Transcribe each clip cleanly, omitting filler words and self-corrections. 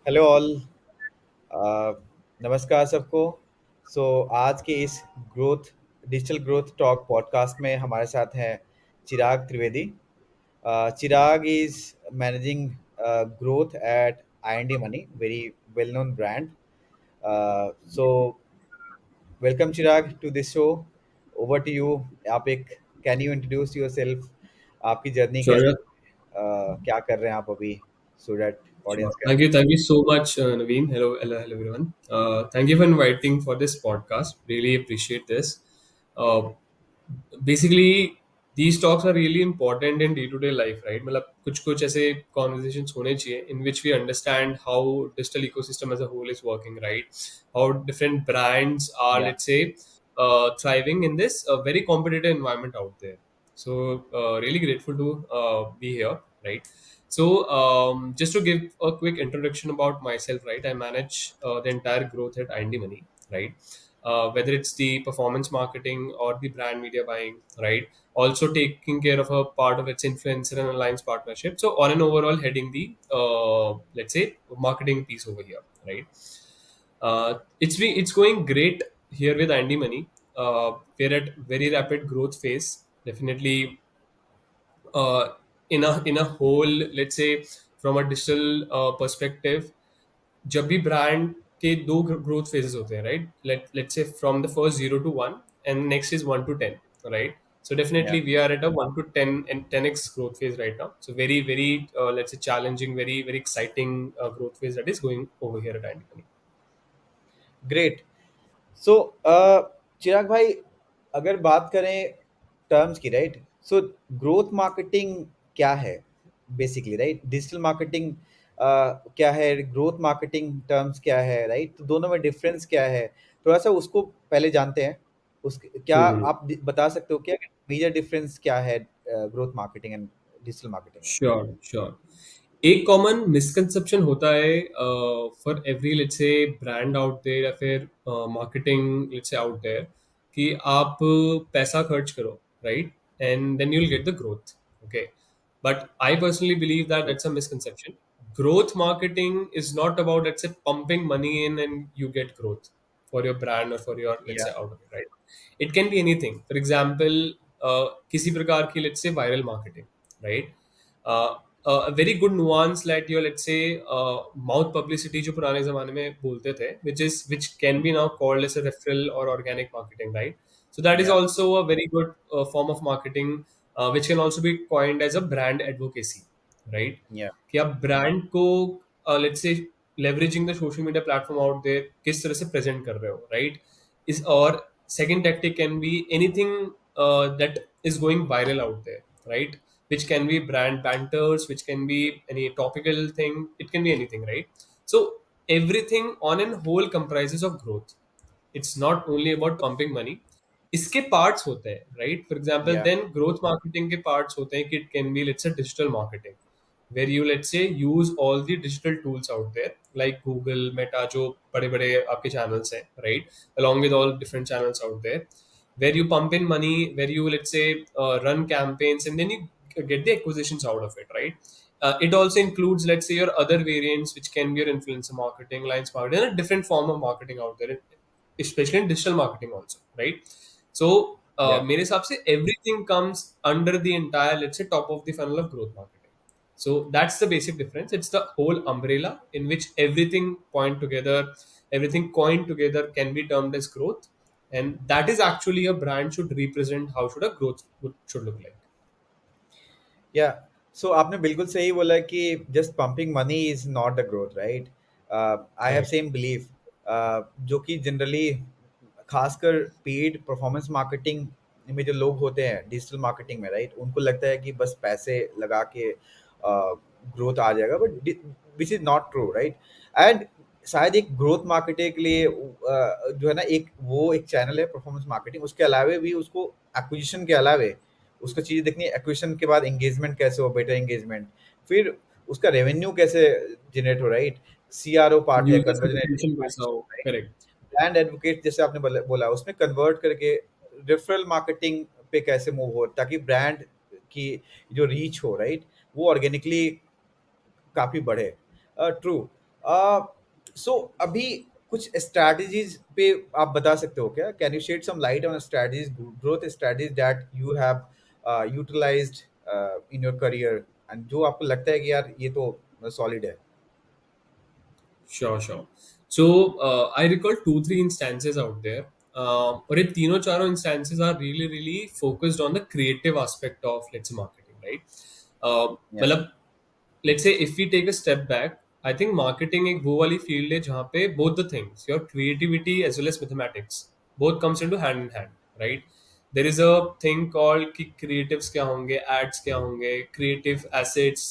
Hello all. अ, नमस्कार सबको। आज के इस growth digital growth talk podcast में हमारे साथ हैं Chirag Trivedi. Chirag is managing growth at I money, very well known brand. So welcome Chirag to this show. Over to you. आप एक can you introduce yourself? आपकी जर्नी कैसी Sure. क्या कर रहे हैं आप अभी, सो दैट Sure. ऑडियंस का। Thank you so much, Naveen. Hello, everyone. Thank you for inviting for this podcast. Really appreciate this. Uh, Basically, these talks are really important in day-to-day life, right? मतलब कुछ ऐसे conversations होने चाहिए in which we understand how digital ecosystem as a whole is working, right? How different brands are, या let's say, thriving in this very competitive environment out there. So, really grateful to be here, right? So, just to give a quick introduction about myself, right? I manage the entire growth at IND Money, right? Whether it's the performance marketing or the brand media buying, right? Also taking care of a part of its influencer and alliance partnership. So, on and overall, heading the let's say marketing piece over here, right? It's going great here with Andy Money. We're at very rapid growth phase. Definitely uh, in a whole, let's say from a digital perspective, जब भी brand के दो growth phases होते हैं, right? Let's से from the first 0 to 1 and next is 1 to 10, right? So या definitely we are at a 1 to 10 and 10x growth phase right now. So very let's say challenging, very exciting growth phase that is going over here at Andy. Great. So Chirag bhai, अगर बात करें terms की, right? So growth marketing क्या है basically, right? Digital marketing क्या है, growth marketing terms क्या है, राइट? तो दोनों में डिफरेंस क्या है? थोड़ा सा उसको पहले जानते हैं। उस क्या हम्म। आप बता सकते हो क्या मेजर डिफरेंस क्या है growth marketing and digital marketing में? Sure sure. एक कॉमन मिसकंसेप्शन होता है for every, let's say, brand out there या फिर marketing, let's say, out there, कि आप पैसा खर्च करो, right? And then you will get the growth, okay? But I personally believe that True. That's a misconception. Growth marketing is not about, let's say, pumping money in and you get growth for your brand or for your, let's Yeah. say, out of it, right? It can be anything. For example, किसी प्रकार की, let's say, viral marketing, right? A very good nuance like your, let's say, mouth publicity जो पुराने जमाने में बोलते थे, which can be now called as a referral or organic marketing, right? So that is Yeah. also a very good form of marketing, which can also be coined as a brand advocacy, right? Yeah. कि आप brand को, let's say, leveraging the social media platform out there, किस तरह से present कर रहे हो, right? is or Second tactic can be anything that is going viral out there, right? Which can be brand banters, which can be any topical thing, it can be anything, right? So everything on and whole comprises of growth. It's not only about pumping money. इसके parts होते हैं, right? For example, Yeah. Then growth marketing के parts होते हैं कि it can be, let's say, digital marketing, where you, let's say, use all the digital tools out there like Google, Meta, जो बड़े बड़े आपके channels हैं, right? Along with all different channels out there, where you pump in money, where you, let's say, run campaigns, and then you get the acquisitions out of it, right? It also includes, let's say, your other variants, which can be your influencer marketing, alliance marketing, and a different form of marketing out there, especially in digital marketing also, right? So Yeah. मेरे हिसाब से everything comes under the entire, let's say, top of the funnel of growth marketing. So that's the basic difference. It's the whole umbrella in which everything point together, everything coined together can be termed as growth, and that is actually a brand should represent how should a growth should look like. या सो आपने बिल्कुल सही बोला कि just pumping money is not the growth, right? I have Correct. Same belief, जो कि generally खासकर paid performance marketing में जो लोग होते हैं डिजिटल मार्केटिंग में, राइट, उनको लगता है कि बस पैसे लगा के ग्रोथ आ जाएगा, but which is not true, right? And शायद एक ग्रोथ मार्केटिंग के लिए जो है ना, एक चैनल है परफॉर्मेंस मार्केटिंग, उसके अलावे भी उसको एक्विजिशन के अलावे उसको चीज़ें देखनी है। एक्विजिशन के बाद एंगेजमेंट कैसे हो, बेटर एंगेजमेंट, फिर उसका रेवेन्यू कैसे जनरेट हो, राइट? सीआरओ पार्ट है, User कन्वर्जन, satisfaction कैसा हो, राइट? correct. ब्रांड एडवोकेट जैसे आपने बोला उसमें कन्वर्ट करके रेफरल मार्केटिंग पे कैसे मूव हो ताकि ब्रांड की जो रीच हो, राइट, वो ऑर्गेनिकली काफ़ी बढ़े। ट्रू। सो अभी कुछ स्ट्रैटेजीज पे आप बता सकते हो क्या? Can you shed some light on strategies, growth strategies that you have utilised in your career, and जो आपको लगता है कि यार ये तो सॉलिड है? Sure, sure. So I recall two, three instances out there. और ये तीनों चारों instances are really, really focused on the creative aspect of, let's say, marketing, right? या मतलब let's say if we take a step back, I think marketing एक वो वाली field है जहाँ पे both the things, your creativity as well as mathematics, both comes into hand in hand, right? There is a thing called कि creatives क्या होंगे, ads क्या होंगे, creative assets,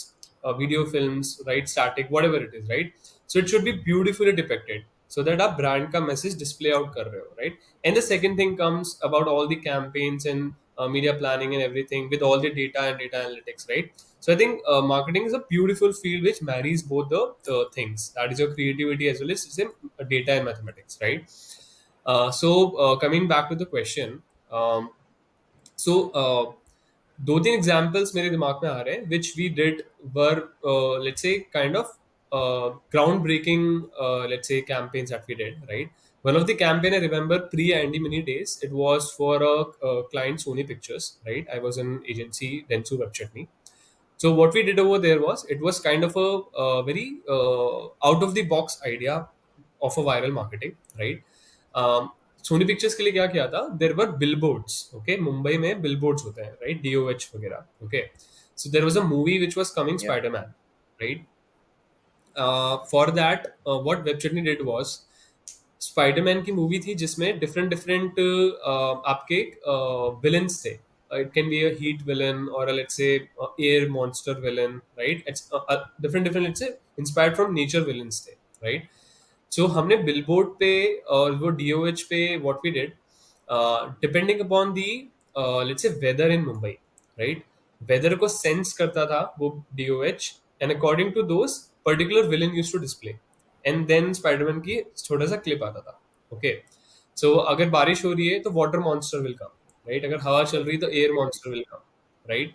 video films, right? Static, whatever it is, right? So it should be beautifully depicted so that आप brand का message display out कर रहे हो, right? And the second thing comes about all the campaigns and media planning and everything with all the data and data analytics, right? So I think marketing is a beautiful field which marries both the things. That is your creativity as well as data and mathematics, right? Coming back to the question, so दो तीन examples मेरे दिमाग में आ रहे हैं which we did were let's say kind of ground breaking let's say campaigns that we did, right? One of the campaign I remember pre Andy Mini days, it was for a client Sony Pictures, right? I was in agency Dentsu Web Chutney. So what we did over there was it was kind of a very out of the box idea of a viral marketing, right? Sony Pictures के लिए क्या किया था, there were billboards, okay, Mumbai में billboards होते हैं, right, DOH वगैरह, okay. So there was a movie which was coming, या Spiderman, right. For that what web chutney did was, Spiderman की मूवी थी जिसमें डिफरेंट डिफरेंट आपके विलन्स थे. It can be a heat villain और let's say air monster villain, right. It's different different, let's से inspired from nature villains थे, right. So हमने billboard पे और वो डीओएच पे what we did, depending upon the let's say weather in Mumbai, right, weather को sense करता था वो DOH, and according to those particular villain use to display, and then Spiderman की छोटा सा क्लिप आता था, ओके. सो अगर बारिश हो रही है तो water monster will come, right. अगर हवा चल रही है तो air monster will come, right.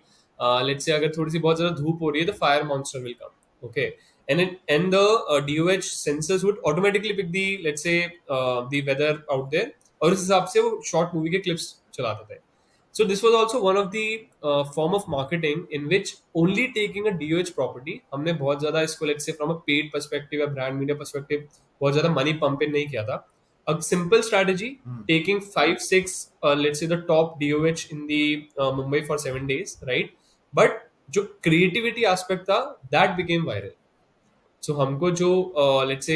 Let's से अगर थोड़ी सी बहुत ज्यादा धूप हो रही है तो fire monster will come, okay. And the DOH sensors would automatically pick the, let's say, the weather out there, और उस हिसाब से वो शॉर्ट मूवी के क्लिप्स चलाते थे. So this was also one of the form of marketing in which only taking a DOH property, हमने बहुत ज्यादा इसको let's say from a paid perspective या brand media perspective बहुत ज्यादा money pump in नहीं किया था. A simple strategy, taking 5 6 let's say the top DOH in the Mumbai for 7 days, right? But जो creativity aspect था that became viral. सो हमको जो लेट्स से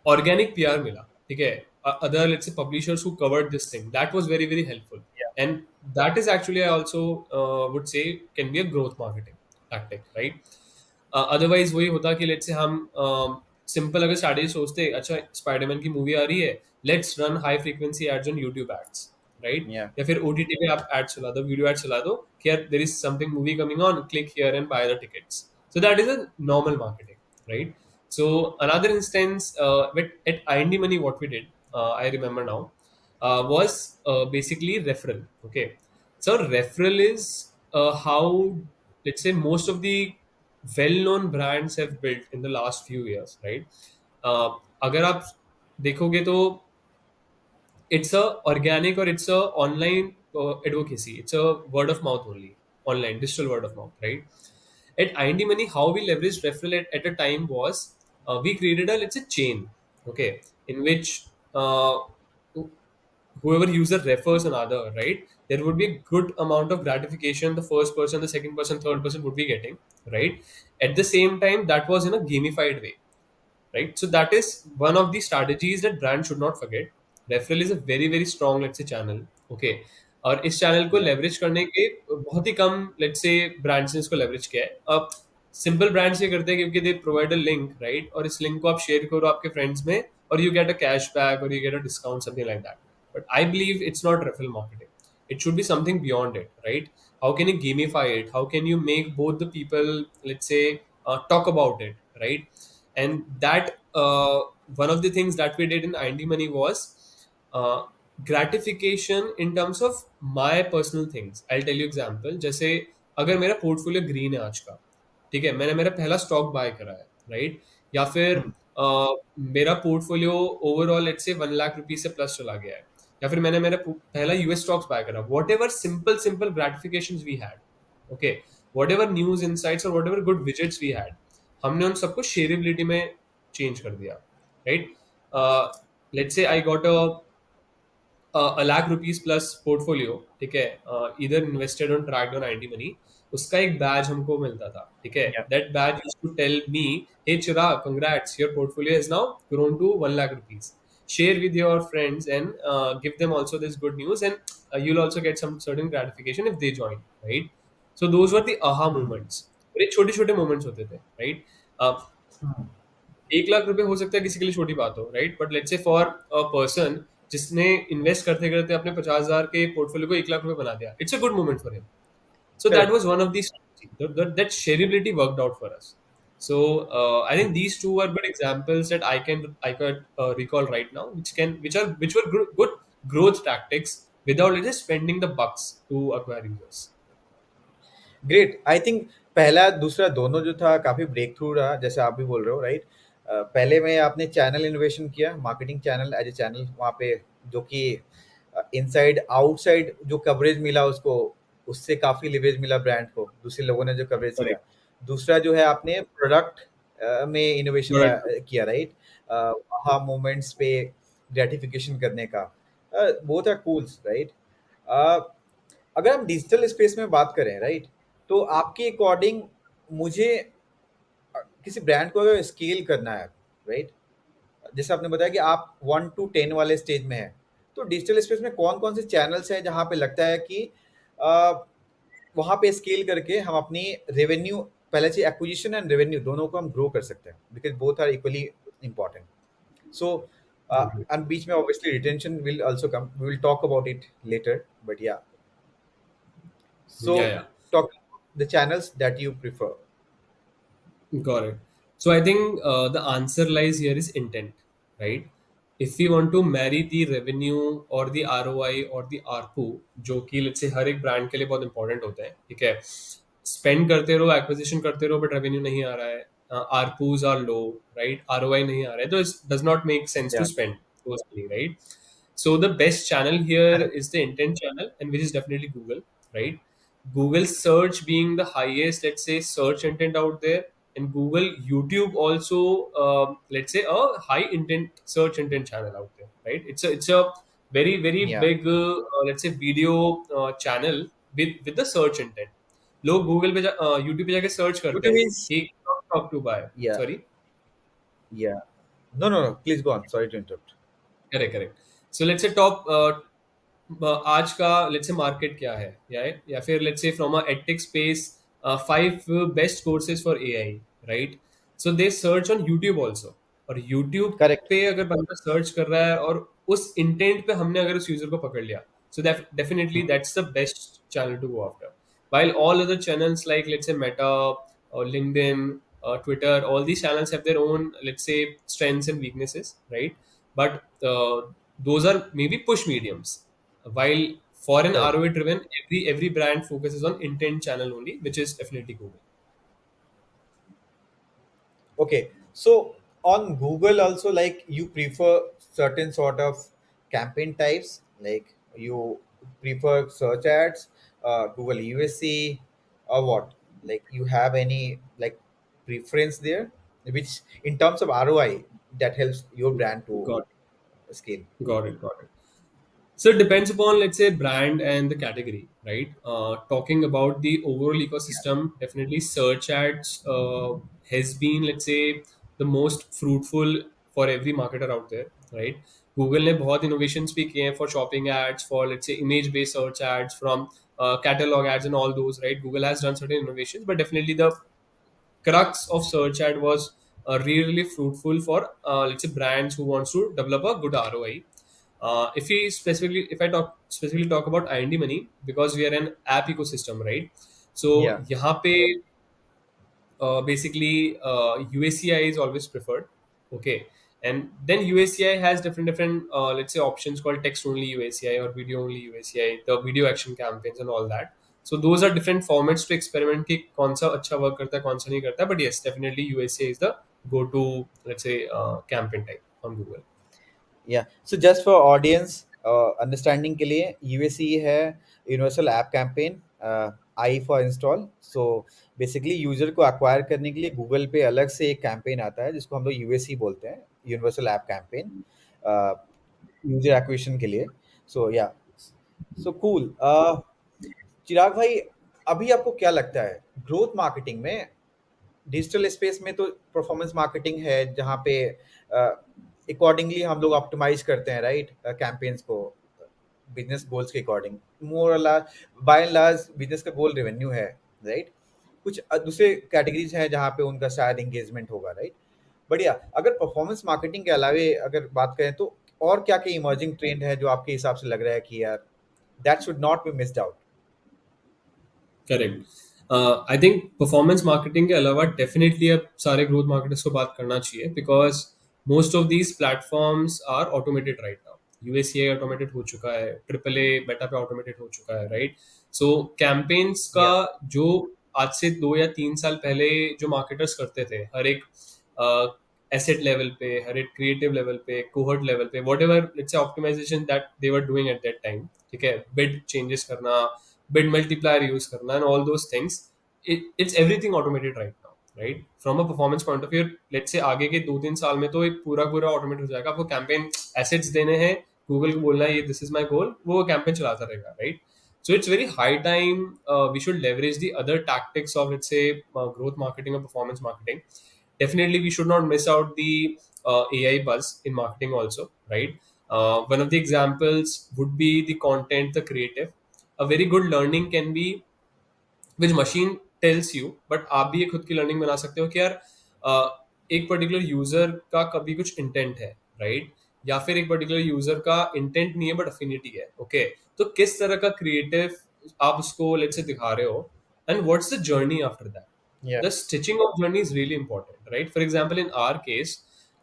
ऑर्गेनिक पीआर मिला, ठीक है, other let's say publishers who covered this thing, that was very very helpful, and that is actually I also would say can be a growth marketing tactic, right. Otherwise वही होता कि let's से हम simple अगर strategy सोचते, अच्छा Spiderman की movie आ रही है, let's run high frequency ads on YouTube ads, right. या या फिर ओटीटी पे आप एड चला दो, वीडियो एड चला दो कि यार there is something movie coming on, click here and buy the tickets. So that is a normal marketing, right? So another instance at IND Money, what we did, I remember now, was basically referral. Okay, so referral is how, let's say, most of the well-known brands have built in the last few years, right? अगर आप देखोगे तो it's a organic or it's a online advocacy. It's a word of mouth only, online digital word of mouth, right? At IND Money, how we leveraged referral at a time was we created a, let's say, chain, okay, in which whoever user refers another, right, there would be a good amount of gratification the first person, the second person, third person would be getting, right. At the same time, that was in a gamified way, right? So that is one of the strategies that brand should not forget. Referral is a very very strong, let's say, channel, okay. और इस channel को या leverage करने के बहुत ही कम, let's से, brands ने इसको लेवरेज किया है. अब सिंपल ब्रांड्स ये करते हैं क्योंकि they provide a link, right, और इस लिंक को आप शेयर करो आपके फ्रेंड्स में और यू गेट अ कैशबैक और you get a discount, something like that. But I believe it's not referral marketing. It should be something beyond it, right? How can you gamify it? How can you make both the people, let's say, talk about it, right? And that one of the things that we did in IND Money was uh, gratification in terms of my personal things. I'll tell you example. जैसे अगर मेरा portfolio green है आज का, ठीक है, मैंने मेरा पहला स्टॉक बाय करा है, राइट? या फिर हुँ, मेरा portfolio overall let's say 1 lakh rupees से प्लस चला गया है, या फिर मैंने मेरा पहला यूएस स्टॉक्स बाय करा, whatever simple simple gratification we had, okay, whatever news insights और whatever good visits we had, हमने उन सबको शेयरेबिलिटी में चेंज कर दिया, right? Let's say I got a 1 lakh rupees plus portfolio, ठीक है, इधर invested on tracked on IT money, उसका एक बैज हमको मिलता था, ठीक है, या that badge used to tell me, hey Chirag, congrats, your portfolio has now grown to 1 lakh rupees, share with your friends and give them also this good news, and you'll also get some certain gratification if they join, right? So those were the aha hmm, moments, बड़े छोटे छोटे moments होते थे, right? हुँ, 1 लाख रुपए हो सकता है किसी के लिए छोटी बात हो, right, but let's say for a person जिसने इन्वेस्ट करते करते अपने 50,000 के पोर्टफोलियो को 1 लाख रुपए बना दिया, it's a good moment for him. So that correct. was one of these, that shareability worked out for us. So I think these two are good examples that I could recall right now, which were good growth tactics without just spending the bucks to acquire users. Great. I think पहला दूसरा दोनों जो था काफ़ी break through रहा, जैसे आप भी बोल रहे हो, राइट? पहले में आपने चैनल इनोवेशन किया, marketing channel as a channel वहाँ पे, जो कि इनसाइड आउटसाइड जो कवरेज मिला उसको, उससे काफ़ी लिवरेज मिला ब्रांड को, दूसरे लोगों ने जो कवरेज किया. Correct. दूसरा जो है आपने प्रोडक्ट में इनोवेशन Correct. किया, राइट? वहाँ मोमेंट्स पे ग्रेटिफिकेशन करने का, बोथ आर कूल्स, राइट? अगर हम डिजिटल स्पेस में बात करें, राइट, तो आपके अकॉर्डिंग मुझे किसी ब्रांड को अगर स्केल करना है, राइट, जैसे आपने बताया कि आप 1 to 10 वाले स्टेज में हैं, तो डिजिटल स्पेस में कौन कौन से चैनल्स हैं जहाँ पे लगता है कि अ, वहाँ पे स्केल करके हम अपनी रेवेन्यू, पहले से एक्विजिशन एंड रेवेन्यू दोनों को हम ग्रो कर सकते हैं, because both are equally important. So and बीच में obviously retention will also come, we will talk about it later, but ya. Yeah, So, yeah. talk the channels that you prefer. Got it. So I think the answer lies here is intent, right? If we want to marry the revenue or the ROI or the ARPU, जो कि let's say हर एक brand के लिए बहुत important होता है, ठीक है, स्पेंड करते रहो, एक्विजिशन करते रहो, बट रेवेन्यू नहीं आ रहा है, आरपूज आर लो, राइट, आरओआई नहीं आ रहा है, तो it does not make sense to Yeah, spend, right? So the best channel here correct. is the intent channel, and which is definitely Google, right? Google search being the highest, let's say, search intent out there, and Google YouTube also, let's say, a high intent search intent channel out there, right? It's a very very Yeah. big, let's say, video channel with the search intent. लोग Google पे YouTube पे जाके search करते YouTube हैं is, कि talk to buy, yeah, sorry, yeah. No, no, no. Please go on. Sorry to interrupt. Correct correct. So let's say top आज का let's say market क्या है, या फिर let's say from a edtech space, 5 best courses for AI, right? So they search on YouTube also, और YouTube Correct. पे अगर बंदा सर्च कर रहा है और उस इंटेंट पे हमने अगर उस यूजर को पकड़ लिया, so definitely Hmm. That's the best channel to go after. While all other channels like let's say Meta or LinkedIn, Twitter, all these channels have their own, let's say, strengths and weaknesses, right? But those are maybe push mediums. While for an Correct. ROI driven, every brand focuses on intent channel only, which is definitely Google. Okay. So on Google also, like you prefer certain sort of campaign types, like you prefer search ads, Google USC, or what? Like you have any like preference there, which in terms of ROI that helps your brand to Got scale. got it, got it. So it depends upon, let's say, brand and the category, right? Talking about the overall Yeah. ecosystem, definitely search ads has been, let's say, the most fruitful for every marketer out there, right? Google ने बहुत innovations भी किए हैं for shopping ads, for let's say image based search ads, from catalog ads and all those, right? Google has done certain innovations, but definitely the crux of search ad was really fruitful for, let's say, brands who wants to develop a good ROI. If I talk specifically talk about IND Money, because we are an app ecosystem, right? So Yeah. यहाँ पे basically UACI is always preferred, okay, and then UACI has different let's say options called text only UACI or video only UACI, the video action campaigns and all that. So those are different formats to experiment कि कौन सा अच्छा work करता है कौन सा नहीं करता है, but yes, definitely UACI is the go to, let's say, campaign type on Google. या so just for audience understanding के लिए यूएसी है universal app campaign, I for install. So basically user को एक्वायर करने के लिए गूगल पे अलग से एक कैंपेन आता है जिसको हम लोग यूएसी बोलते हैं, universal app campaign, user acquisition के लिए. सो या सो कूल. चिराग भाई, अभी आपको क्या लगता है ग्रोथ मार्केटिंग में, डिजिटल स्पेस में तो परफॉर्मेंस मार्केटिंग है जहाँ पे अकॉर्डिंगली हम लोग ऑप्टिमाइज करते हैं, राइट, कैंपेन्स को बिजनेस गोल्स के according. More by and large business का गोल रेवेन्यू है, राइट. कुछ दूसरे कैटेगरीज हैं जहाँ पे उनका शायद एंगेजमेंट होगा, राइट. बढ़िया. अगर परफॉर्मेंस मार्केटिंग के अलावे अगर बात करें तो और क्या क्या इमर्जिंग ट्रेंड है जो आपके हिसाब से लग रहा है कि यार that should not be missed out? Correct. I think performance marketing के अलावा डेफिनेटली अब सारे ग्रोथ मार्केटर्स को बात करना चाहिए, because most of these platforms are automated right now. USA automated हो चुका है, ट्रिपल ए मेटा पे ऑटोमेटेड हो चुका है, राइट. सो कैंपेन्स का या जो आज से 2 या 3 साल पहले जो मार्केटर्स करते थे, हर एक एसेट लेवल पे, हर एक क्रिएटिव लेवल पे, कोहर्ट लेवल पे, whatever let's say optimisation that they were doing at that time, ठीक है, बिड चेंजेस करना, bid multiplier use करना and all those things, it's everything automated right now, right? From a performance point of view, let's say आगे के 2-3 साल में तो एक पूरा पूरा ऑटोमेट हो जाएगा. आपको कैंपेन एसेट्स देने हैं, गूगल को बोलना है ये दिस इज माय गोल, वो कैंपेन चलाता रहेगा, right. So it's very high time we should leverage the other tactics of, let's say, growth marketing or performance marketing. Definitely we should not miss out the AI buzz in marketing also, right? One of the examples would be the content, the creative. A very good learning can be which machine tells you, but आप भी एक खुद की learning बना सकते हो कि यार एक पर्टिकुलर यूजर का कभी कुछ इंटेंट है, राइट, या फिर एक पर्टिकुलर यूजर का इंटेंट नहीं है बट अफिनिटी है, ओके. तो किस तरह का क्रिएटिव आप उसको लेट्स से दिखा रहे हो, and what's the journey after that. या The stitching of journey is really important, right? For example, in our case,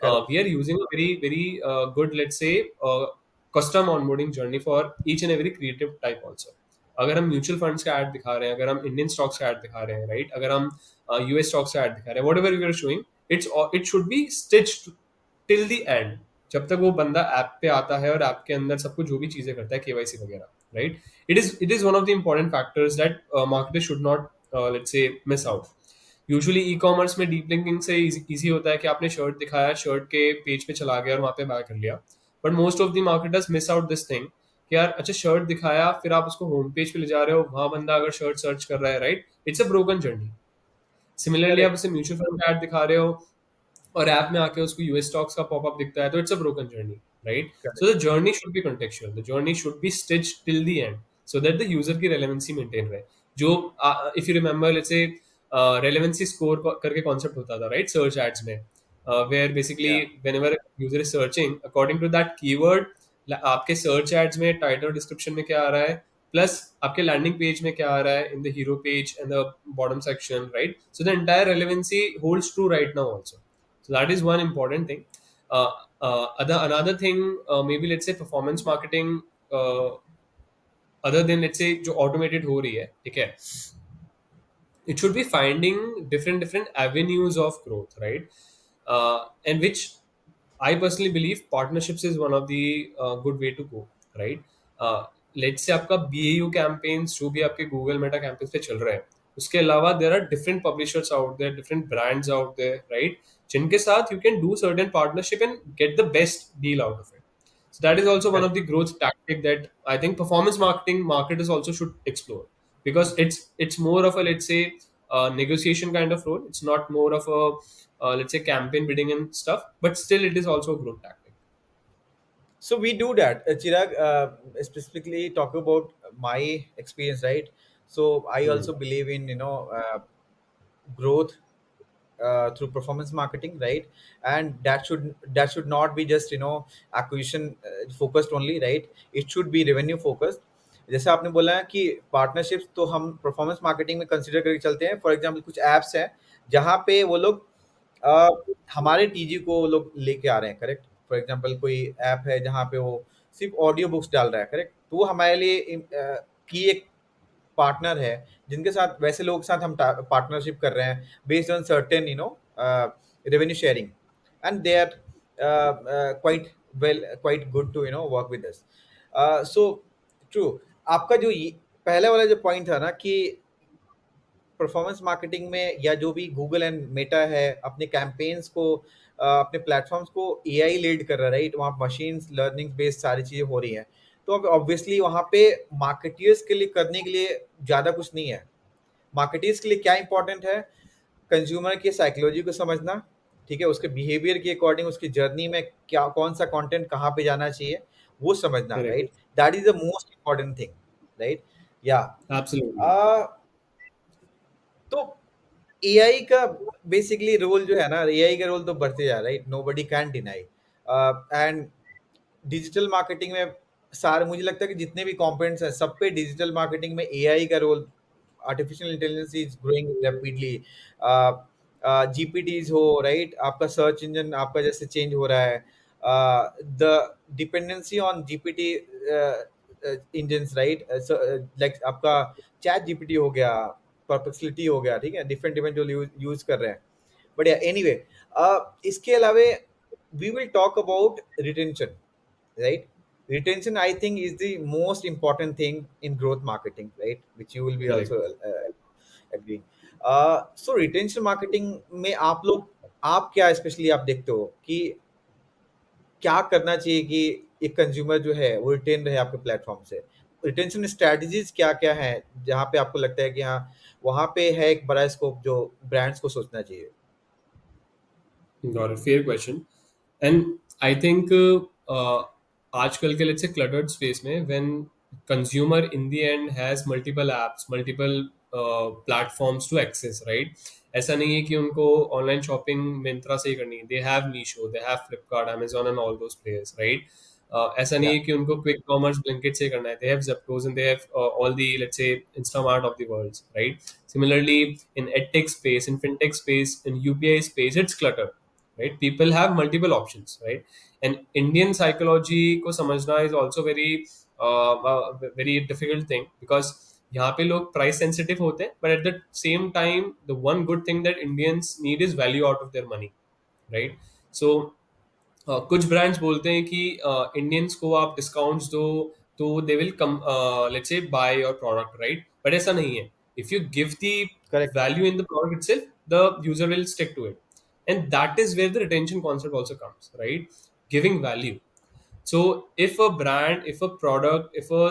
correct. we are using a very good, let's say, custom onboarding journey for each and every creative type also. अगर हम mutual funds का add दिखा रहे हैं, अगर हम Indian stocks का add दिखा रहे हैं, राइट, अगर हम यूएस स्टॉक्स का ऐड दिखा रहे हैं, whatever we are showing, it should be stitched till the end. जब तक वो बंदा ऐप पे आता है और ऐप के अंदर सब कुछ जो भी चीजें करता है, केवाईसी वगैरह, right, it is one of the important factors that marketers should not let's say miss out. Usually e commerce में डीप लिंकिंग से इजी होता है कि आपने शर्ट दिखाया, शर्ट के पेज पे चला गया और वहां पे बाय कर लिया. But most of the marketers miss out this thing कि यार अच्छा शर्ट दिखाया, फिर आप उसको होम पेज पे ले जा रहे हो, वहां बंदा अगर शर्ट सर्च कर रहा है, right, it's a broken journey. Similarly आप करेक्ट. उसे म्यूचुअल फंड का ऐड दिखा रहे हो और ऐप में आके उसको यूएस स्टॉक्स का पॉपअप दिखता है, तो it's a broken journey, right. So the correct. Journey should be contextual, the journey should be stitch till the end, so that the user की रेलेवेंसी मेंटेन रहे. जो if you remember, let's say relevancy score करके concept होता था, right, search ads में, where basically या whenever user is searching according to that keyword, आपके search ads में टाइटल डिस्क्रिप्शन में क्या आ रहा है, प्लस आपके लैंडिंग पेज में क्या आ रहा है in the hero page and the bottom section, right. So the entire relevancy holds true right now also. So that is one important thing. Another thing, maybe let's say performance marketing, uh, other than let's say जो automated हो रही है, ठीक है, it should be finding different avenues of growth, right? And which I personally believe partnerships is one of the good way to go, right? Let's say आपका BAU campaigns जो भी आपके Google Meta campaigns पे चल रहे हैं, उसके अलावा there are different publishers out there, different brands out there, right? जिनके साथ you can do certain partnership and get the best deal out of it. So that is also one of correct. the growth tactic that I think performance marketing marketers also should explore, because it's more of a, let's say, negotiation kind of role. It's not more of a let's say campaign bidding and stuff, but still it is also a growth tactic. So we do that. Chirag, specifically talk about my experience, right? So I Hmm. also believe in growth through performance marketing, right? And that should not be just acquisition focused only, right? It should be revenue focused. जैसे आपने बोला है कि partnerships तो हम performance marketing में consider करके चलते हैं. फॉर एग्जांपल कुछ ऐप्स हैं जहाँ पे वो लोग अ, हमारे टीजी को वो लोग लेके आ रहे हैं, करेक्ट. फॉर एग्जांपल कोई ऐप है जहाँ पे वो सिर्फ ऑडियो बुक्स डाल रहा है, करेक्ट. तो वो हमारे लिए की एक पार्टनर है जिनके साथ वैसे लोगों के साथ हम पार्टनरशिप कर रहे हैं based on certain revenue sharing, and they are quite good to work with us. So true. आपका जो पहले वाला जो पॉइंट था ना कि परफॉर्मेंस मार्केटिंग में या जो भी गूगल एंड मेटा है अपने कैंपेन्स को अपने प्लेटफॉर्म्स को एआई लीड कर रहा है, राइट? वहाँ मशीन लर्निंग बेस्ड सारी चीज़ें हो रही हैं। तो अब ऑब्वियसली वहाँ पे मार्केटियर्स के लिए करने के लिए ज़्यादा कुछ नहीं है। मार्केटियर्स के लिए क्या इंपॉर्टेंट है? कंज्यूमर की साइकोलॉजी को समझना, ठीक है? उसके बिहेवियर के अकॉर्डिंग उसकी जर्नी में क्या कौन सा कंटेंट कहाँ पे जाना चाहिए, वो समझना, Correct. Right? That is the most important thing, right? या Absolutely. अ, तो एआई का बेसिकली रोल जो है ना, एआई का रोल तो बढ़ते जा रहा है, right? Nobody can deny. And digital marketing में सारे मुझे लगता है कि जितने भी कंपोनेंट्स हैं सब पे डिजिटल मार्केटिंग में एआई का role, artificial intelligence is growing rapidly. GPTs हो, राइट? आपका सर्च इंजन आपका जैसे चेंज हो रहा है, the dependency on GPT engines, right? Like आपका चैट जीपीटी हो गया, परप्लेक्सिटी हो गया, ठीक है? डिफरेंट डिफरेंट जो यूज कर रहे हैं। बट या एनीवे, इसके अलावे we will talk about retention, right? Retention, I think, is the most important thing in growth marketing, right? Which you will be Correct. also agreeing. So retention marketing में आप क्या specially आप देखते हो कि क्या करना चाहिए कि एक कंज्यूमर जो है वो रिटेन रहे आपके प्लेटफॉर्म से? रिटेंशन स्ट्रेटजीज क्या क्या है जहाँ पे आपको लगता है कि हाँ, वहाँ पे है एक बड़ा स्कोप जो ब्रांड्स को सोचना चाहिए? Got it. Fair question. And I think आजकल के let's say cluttered space में when consumer in the end has multiple apps, multiple platforms to access, right? ऐसा नहीं है कि उनको ऑनलाइन शॉपिंग मिंत्रा से ही करनी है. They have Meesho, they have Flipkart, Amazon and all those players, right? ऐसा नहीं Yeah, है कि उनको क्विक कॉमर्स ब्लिंकिट से करना है. They have Zeptos and they have all the let's say Instamart of the world, right? Similarly, in edtech space, in fintech space, in UPI space, it's clutter, right? People have multiple options, right? And Indian psychology को समझना is also very difficult thing because यहाँ पे लोग price sensitive होते हैं, but at the same time the one good thing that Indians need is value out of their money, right? So कुछ brands बोलते हैं कि इंडियंस को आप डिस्काउंट्स दो तो they will come let's say buy your product, right? But ऐसा नहीं है. If you give the correct. Value in the product itself, the user will stick to it. And that is where the retention concept also comes, right? Giving value. So if a brand, if a product, if a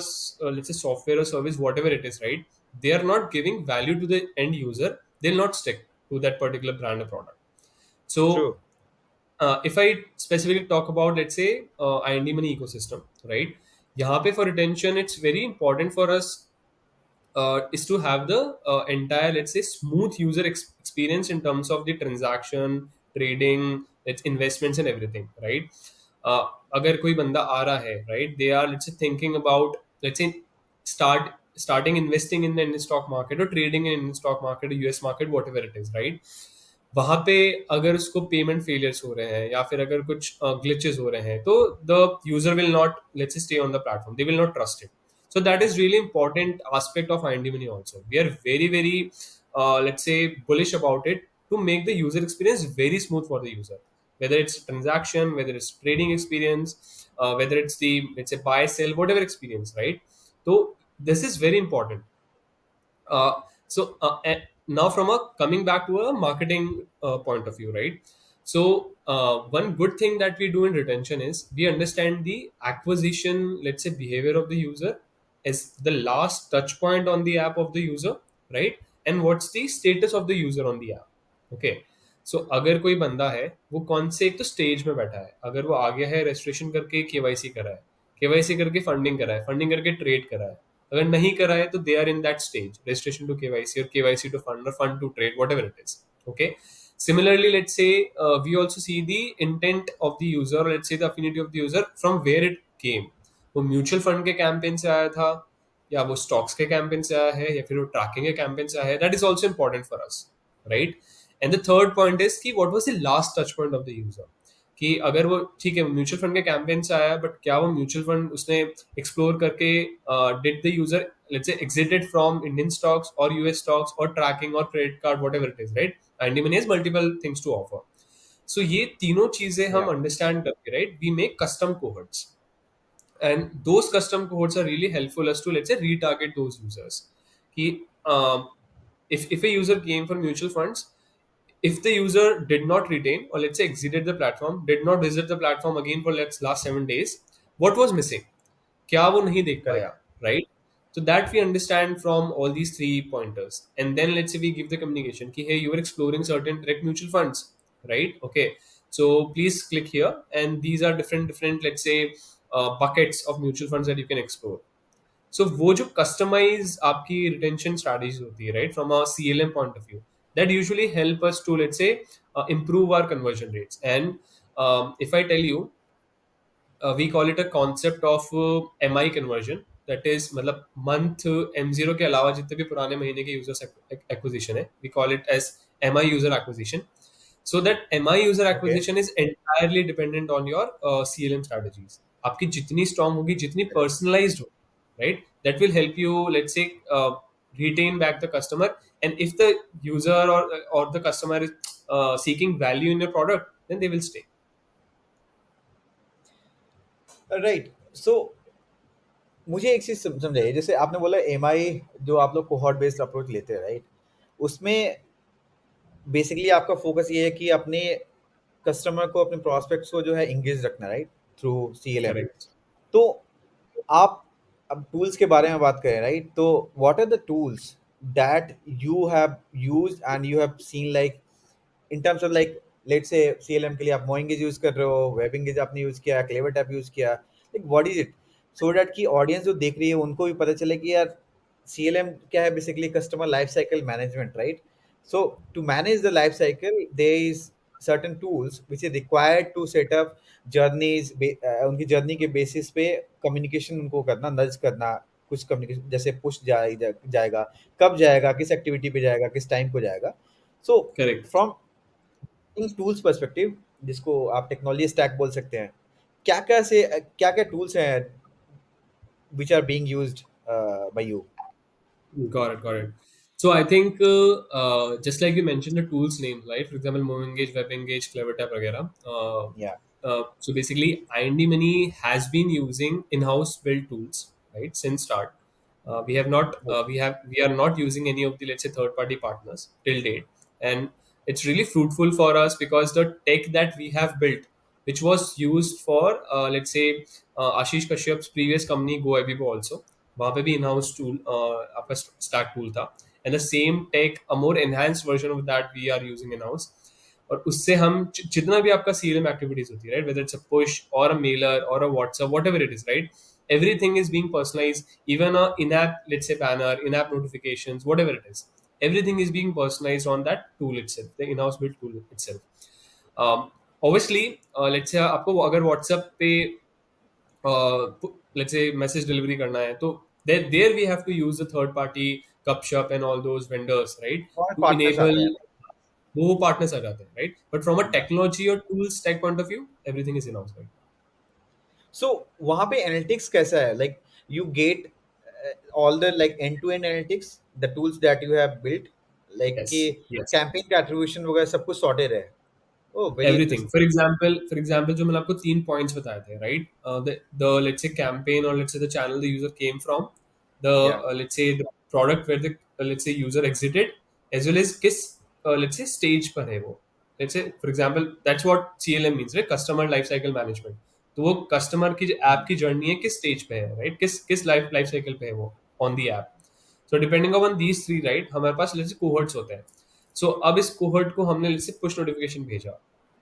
let's say software or service, whatever it is, right, they are not giving value to the end user, they'll not stick to that particular brand or product. So True. if I specifically talk about, let's say, IND money ecosystem, right? यहाँ पे for retention, it's very important for us is to have the entire, let's say, smooth user experience in terms of the transaction, trading, its investments and everything, right? अगर कोई बंदा आ रहा है, right, they are, let's say, thinking about, let's say, starting investing in the Indian stock market or trading in Indian stock market or US market, whatever it is, right? वहां पे अगर उसको payment failures हो रहे हैं या फिर अगर कुछ ग्लिचेस हो रहे हैं तो the user will not, let's stay on the platform, they will not trust it. So that is really important aspect of IND Money also. We are very let's say bullish about it to make the user experience very smooth for the user. Whether it's transaction, whether it's trading experience, whether it's the, let's say, buy sell, whatever experience, right? So this is very important. And now from a coming back to a marketing point of view, right? So one good thing that we do in retention is we understand the acquisition, let's say, behavior of the user is the last touch point on the app of the user, right? And what's the status of the user on the app? Okay. सो अगर कोई बंदा है वो कौन से एक तो stage में बैठा है, अगर वो आ गया है रजिस्ट्रेशन करके केवाईसी करा है, केवाईसी करके फंडिंग करा है, फंडिंग करके ट्रेड करा है, अगर नहीं करा है तो they are in that stage, registration to KYC और केवाईसी टू फंड और fund to trade, whatever it is. Okay. Similarly, let's say we also see the intent of the user, or let's say the affinity of the user from where it came. वो mutual fund के campaign से आया था या वो stocks के campaign से आया है या फिर वो ट्रैकिंग के कैंपेन से आया है. That is also important for us, right? And the third point is कि what was the last touch point of the user. कि अगर वो ठीक है म्यूचुअल फंड के कैंपेन से आया बट क्या वो म्यूचुअल फंड उसने एक्सप्लोर करके did the user, let's say, exited from Indian stocks or US stocks or tracking or credit card, whatever it is, right? IND Money has multiple things to offer. सो ये तीनों चीजें हम या understand करके, right, we make custom cohorts, and those custom cohorts are really helpful as to, let's say, retarget those users. Ki, if a user came for mutual funds, if the user did not retain, or let's say exited the platform, did not visit the platform again for let's last 7 days, what was missing? क्या वो नहीं देख पाया, correct right? So that we understand from all these three pointers, and then let's say we give the communication कि hey, you are exploring certain direct mutual funds, right? Okay, so please click here, and these are different let's say buckets of mutual funds that you can explore. So वो जो customize आपकी retention strategies होती है, right, from a CLM point of view, that usually help us to, let's say, improve our conversion rates. And if I tell you, we call it a concept of MI conversion, that is मतलब month M0 के अलावा जितने भी पुराने महीने के users acquisition है, we call it as MI user acquisition. So that MI user okay acquisition is entirely dependent on your CLM strategies. आपकी जितनी strong होगी, जितनी personalized हो, right, that will help you, let's say, retain back the customer. And if the user or the customer is seeking value in your product, then they will stay. Right so मुझे एक चीज समझाइए जैसे आपने बोला MI जो आप लोग कोहॉर्ट बेस्ड अप्रोच लेते हैं राइट उसमें बेसिकली आपका फोकस ये है कि अपने कस्टमर को अपने प्रोस्पेक्ट्स को जो है इंगेज रखना राइट थ्रू सीएलएम Correct. तो आप अब टूल्स के बारे में बात करें राइट तो what are the tools that you have used and you have seen like in terms of like let's say CLM के लिए आप मोइंगेज यूज कर रहे हो वेबिंगेज आपने यूज किया क्लेवर टैप यूज किया like what is it so that कि ऑडियंस जो देख रही है उनको भी पता चले कि यार सीएलएम क्या है basically customer life cycle management right so to manage the life cycle there is certain tools which is required to set up journeys उनकी जर्नी के बेसिस पे कम्युनिकेशन उनको करना नज करना कुछ कम्युनिकेशन जैसे पुश जाएगा कब जाएगा किस एक्टिविटी पे जाएगा किस टाइम को जाएगा सो Correct. From in tools perspective जिसको आप टेक्नोलॉजी स्टैक बोल सकते हैं क्या क्या टूल्स हैं which are being used by you Got it, got it. So I think just like you mentioned the tools name, right? For example, MoveEngage, WebEngage, CleverTap, वगैरह. या So basically, IND Money has been using in-house built tools, right, since start. We are not using any of the, let's say, third-party partners till date, and it's really fruitful for us because the tech that we have built, which was used for, let's say, Ashish Kashyap's previous company GoAbibo also, वहाँ पे भी in house tool आपका stack tool था, and the same take a more enhanced version of that we are using in house. और उससे हम जितना भी आपका सीएलएम एक्टिविटीज होती है, right, whether it's a push और अ मेलर और a WhatsApp, what ever it is, right, everything is being personalized. Even a in-app, let's say, banner, in-app notifications, whatever it is, everything is being personalized on that tool itself, the in-house built tool itself. Obviously, let's say आपको अगर WhatsApp पे let's say message delivery करना है, तो there we have to use the third party Gupshup and all those vendors, right, और to partners enable. आते हैं वो partners आ जाते हैं, right, but from a या technology or tools tech point of view, everything is in-house, right? सो वहां पे analytics कैसा है like you get all the like end to end analytics the tools that you have built like कि Yes, yes. Campaign का attribution वगैरह सब कुछ sorted है oh very Everything. Interesting For example, जो मैंने आपको 3 points बताए थे, right? The let's say campaign, or let's say the channel the user came from, the या let's say the product where the let's say user exited, as well as किस let's say stage पर है वो. Let's say for example, that's what CLM means, right? Customer life cycle management. तो वो customer की app की journey है किस स्टेज पे है, राइट, किस किस लाइफ साइकिल पे है वो on the app. So depending on these three, right, हमारे पास लेट्स से कोहर्ट्स होते हैं. सो अब इस कोहर्ट को हमने लेट्स से पुश नोटिफिकेशन भेजा.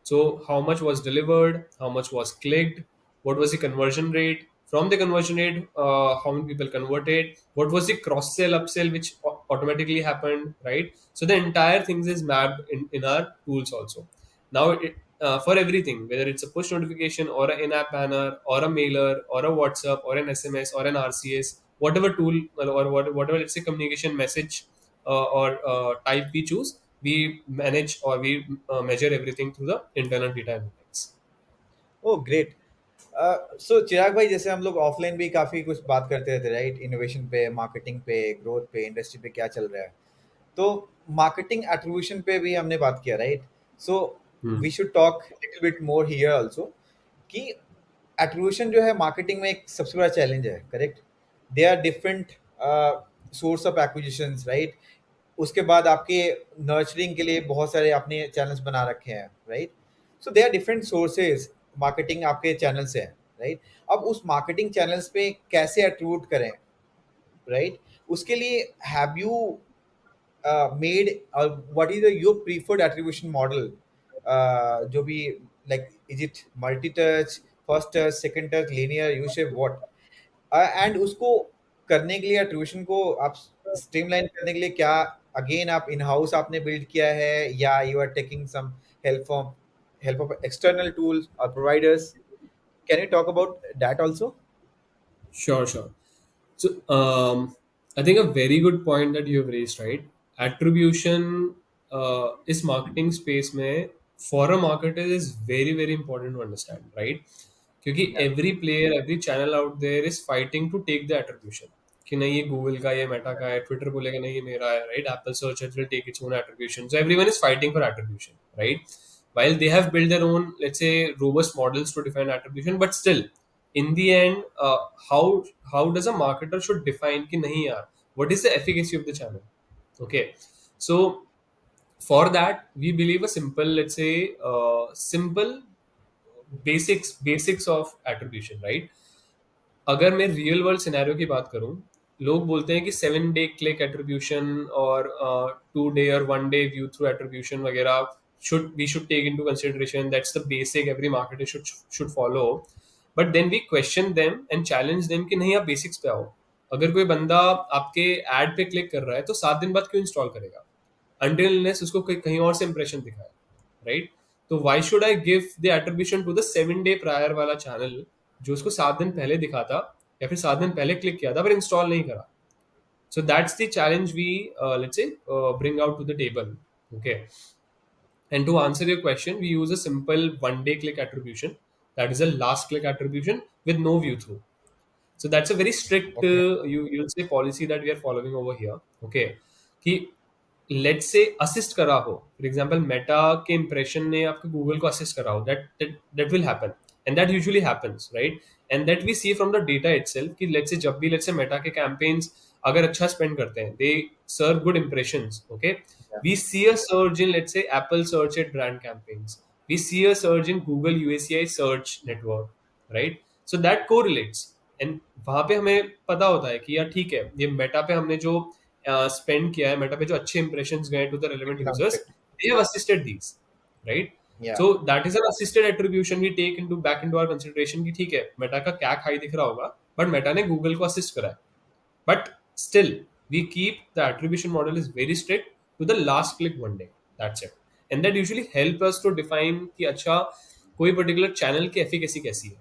So how much was delivered, how much was clicked, what was the conversion rate, from the conversion rate, how many people converted, what was the cross sell upsell which automatically happened, right? So the entire things is mapped in our tools also. Now for everything, whether it's a push notification or an in-app banner or a mailer or a WhatsApp or an SMS or an RCS, whatever tool or whatever, let's say, communication message or type we choose, we manage or we measure everything through the internal data analytics. Oh great so Chirag bhai जैसे हम लोग offline भी काफी कुछ बात करते रहते right innovation पे मार्केटिंग पे ग्रोथ पे इंडस्ट्री पे क्या चल रहा है तो मार्केटिंग एट्रीब्यूशन पे भी हमने बात किया right so Hmm. We should talk little bit more here also कि एट्रीब्यूशन जो है मार्केटिंग में एक सबसे बड़ा चैलेंज है, correct? They are different source of acquisitions, right? उसके बाद आपके नर्चरिंग के लिए बहुत सारे आपने चैनल्स बना रखे हैं, right? So they are different sources, marketing आपके चैनल्स हैं, राइट? अब उस मार्केटिंग चैनल्स पे कैसे एट्रीब्यूट करें, राइट? उसके लिए have you made what is your preferred attribution model, जो भी, like is it multi touch, first touch, second touch, linear, u shape, what? And उसको करने के लिए attribution को आप स्ट्रीमलाइन करने के लिए क्या अगेन आप इन हाउस आपने बिल्ड किया है, या you are taking some help of external tools और providers? Can you talk about that also? Sure, sure. So, I think a very good point that you have raised, right? Attribution is marketing space में for a marketer is very very important to understand, right? क्योंकि Yeah. every player, every channel out there is fighting to take the attribution. कि नहीं ये Google का, ये Meta का है, Twitter बोलेगा नहीं ये मेरा है, right? Apple search it will take its own attribution. So everyone is fighting for attribution, right? While they have built their own, let's say, robust models to define attribution, but still, in the end, how does a marketer should define कि नहीं यार, what is the efficacy of the channel? Okay, so for that we believe a simple, let's say, simple basics of attribution, right? अगर मैं real world scenario की बात करूं, लोग बोलते हैं कि 7 डे क्लिक एट्रीब्यूशन और 2 डे और 1 डे व्यू थ्रू एट्रीब्यूशन वगैरह should take into consideration, that's the basic every marketer should follow. But then we question them and challenge them कि नहीं आप बेसिक्स पे आओ. अगर कोई बंदा आपके एड पे क्लिक कर रहा है तो 7 दिन बाद क्यों इंस्टॉल करेगा, until unless उसको कहीं और से इंप्रेशन दिखाए, राइट? तो why should I give the attribution to the 7 day prior वाला चैनल जो उसको 7 दिन पहले दिखा था या फिर 7 दिन पहले क्लिक किया था पर इंस्टॉल नहीं करा. So that's the challenge we, let's say, bring out to the table. Okay. And to answer your question, we use a simple 1 day click attribution. That is a last click attribution with no view through. So that's a very strict, Okay. you'll say, policy that we are following over here. Okay. कि let's say assist करा हो, for example Meta के impression ने आपको Google को assist करा हो, that will happen and that usually happens, right? And that we see from the data itself कि लेट्स से जब भी लेट्स से मेटा के कैंपेन्स अगर अच्छा स्पेंड करते हैं, they serve good impressions. Okay, Yeah. we see a surge in, let's say, Apple search at brand campaigns. We see a surge in Google UACI search network, right? So that correlates. And वहां पे हमें पता होता है कि यार ठीक है, ये मेटा पे हमने जो स्पेंड किया है, मेटा पे जो अच्छे इंप्रेशन गए to the relevant It sounds users, good. They have assisted these, right? Yeah. So that is an assisted attribution we take into back into our consideration कि ठीक है, मेटा का कैक हाई दिख रहा होगा बट मेटा ने Google को assist करा है. But still, we keep the attribution model is very strict to the last click 1 day. That's it. And that usually help us to define कि अच्छा कोई particular channel की efficacy कैसी है.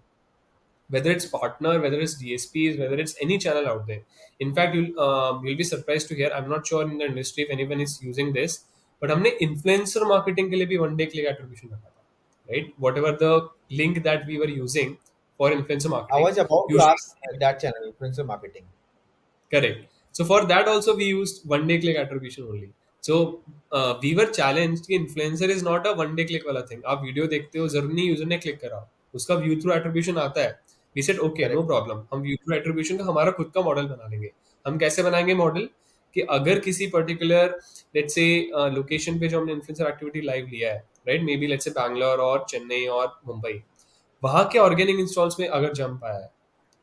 Whether it's partner, whether it's DSPs, whether it's any channel out there. In fact, you'll be surprised to hear. I'm not sure in the industry if anyone is using this, but हमने influencer marketing के लिए भी 1 day click attribution रखा था, right? Whatever the link that we were using for influencer I marketing, was about to usually. ask that channel, influencer marketing. Correct. So for that also we used 1 day click attribution only. So we were challenged कि influencer is not a 1 day click वाला thing. आप video देखते हो, जरूरी नहीं user ने click करा, उसका व्यू थ्रू एट्रीब्यूशन आता है. We said okay, no Correct. problem. हम व्यू थ्रू एट्रीब्यूशन का हमारा खुद का मॉडल बना लेंगे. हम कैसे बनाएंगे मॉडल कि अगर किसी पर्टिकुलर लेट्स से लोकेशन पे जो हमने इन्फ्लुएंसर एक्टिविटी लाइव लिया है, राइट, मे बी लेट्स से बैंगलोर और चेन्नई और मुंबई, वहां के ऑर्गेनिक इंस्टॉल्स में अगर जंप आया है,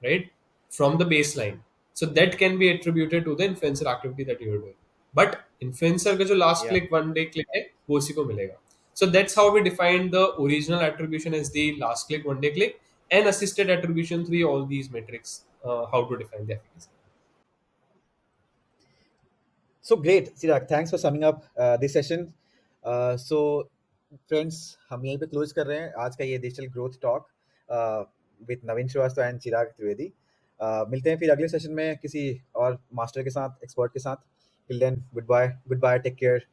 right, from the baseline, so that can be attributed to the influencer activity that you are doing. But influencer का जो last Yeah. click 1 day click है वो उसी को मिलेगा. So that's how we define the original attribution as the last click 1 day click and assisted attribution through all these metrics, how to define the efficacy. So great, Chirag. Thanks for summing up this session. So friends, हम यहीं पे close कर रहे हैं आज का ये digital growth talk with Naveen Srivastava and Chirag Trivedi. मिलते हैं फिर अगले सेशन में किसी और मास्टर के साथ, एक्सपर्ट के साथ. Till then, goodbye, take care.